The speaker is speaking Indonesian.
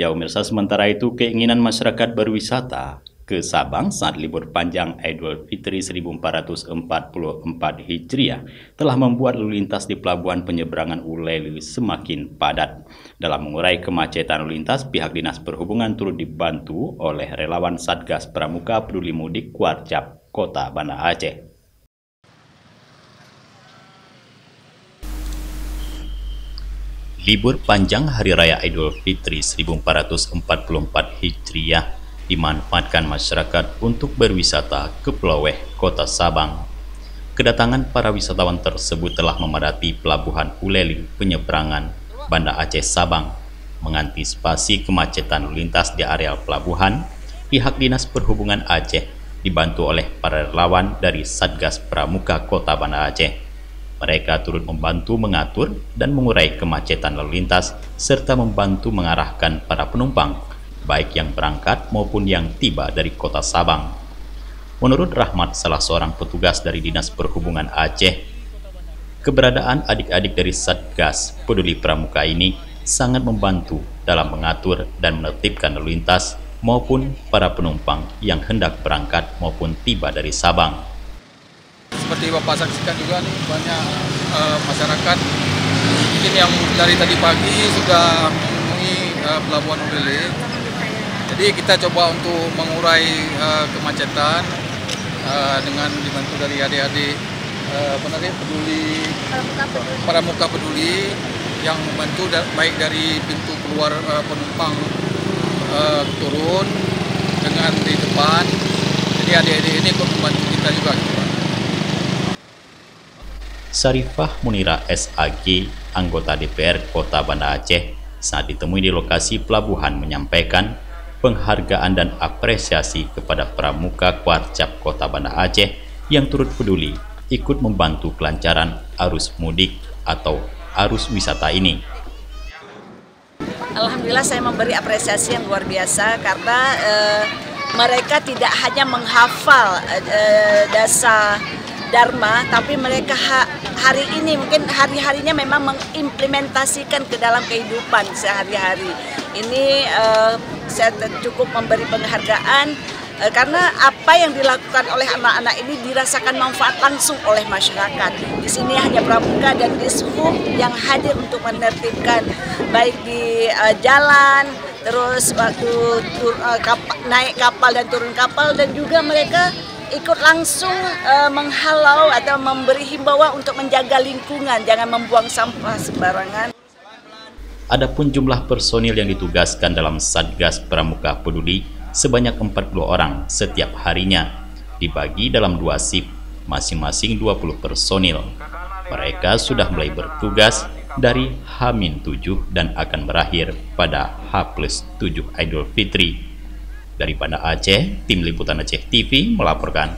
Ya pemirsa, sementara itu keinginan masyarakat berwisata ke Sabang saat libur panjang Idul Fitri 1444 Hijriah telah membuat lalu lintas di pelabuhan penyeberangan Uleli semakin padat. Dalam mengurai kemacetan lalu lintas, pihak Dinas Perhubungan turut dibantu oleh relawan Satgas Pramuka Peduli Mudik Kuarcap Kota Banda Aceh. Libur panjang Hari Raya Idul Fitri 1444 Hijriah dimanfaatkan masyarakat untuk berwisata ke Pulau Weh, Kota Sabang. Kedatangan para wisatawan tersebut telah memadati Pelabuhan Uleli penyeberangan Banda Aceh Sabang. Mengantisipasi kemacetan lalu lintas di areal pelabuhan, pihak Dinas Perhubungan Aceh dibantu oleh para relawan dari Satgas Pramuka Kota Banda Aceh. Mereka turut membantu mengatur dan mengurai kemacetan lalu lintas serta membantu mengarahkan para penumpang, baik yang berangkat maupun yang tiba dari Kota Sabang. Menurut Rahmat, salah seorang petugas dari Dinas Perhubungan Aceh, keberadaan adik-adik dari Satgas Peduli Pramuka ini sangat membantu dalam mengatur dan menertibkan lalu lintas maupun para penumpang yang hendak berangkat maupun tiba dari Sabang. Seperti Bapak saksikan juga nih, banyak masyarakat mungkin yang dari tadi pagi sudah memenuhi Pelabuhan Uleli. Jadi kita coba untuk mengurai kemacetan dengan dibantu dari adik-adik peduli Pramuka Peduli yang membantu baik dari pintu keluar penumpang turun dengan di depan. Jadi adik-adik ini ikut membantu kita juga gitu, Pak. Sarifah Munira SAG, anggota DPR Kota Banda Aceh, saat ditemui di lokasi pelabuhan menyampaikan penghargaan dan apresiasi kepada Pramuka Kuarcap Kota Banda Aceh yang turut peduli ikut membantu kelancaran arus mudik atau arus wisata ini. Alhamdulillah saya memberi apresiasi yang luar biasa karena mereka tidak hanya menghafal dasar Dharma, tapi mereka hari ini mungkin hari-harinya memang mengimplementasikan ke dalam kehidupan sehari-hari. Ini saya cukup memberi penghargaan karena apa yang dilakukan oleh anak-anak ini dirasakan manfaat langsung oleh masyarakat. Di sini hanya Pramuka dan Dishub yang hadir untuk menertibkan baik di jalan, terus waktu naik kapal dan turun kapal, dan juga mereka ikut langsung menghalau atau memberi himbauan untuk menjaga lingkungan, jangan membuang sampah sembarangan. Adapun jumlah personil yang ditugaskan dalam Satgas Pramuka Peduli sebanyak 40 orang setiap harinya, dibagi dalam 2 shift, masing-masing 20 personil. Mereka sudah mulai bertugas dari H-7 dan akan berakhir pada H+7 Idul Fitri. Dari Banda Aceh, Tim Liputan Aceh TV melaporkan.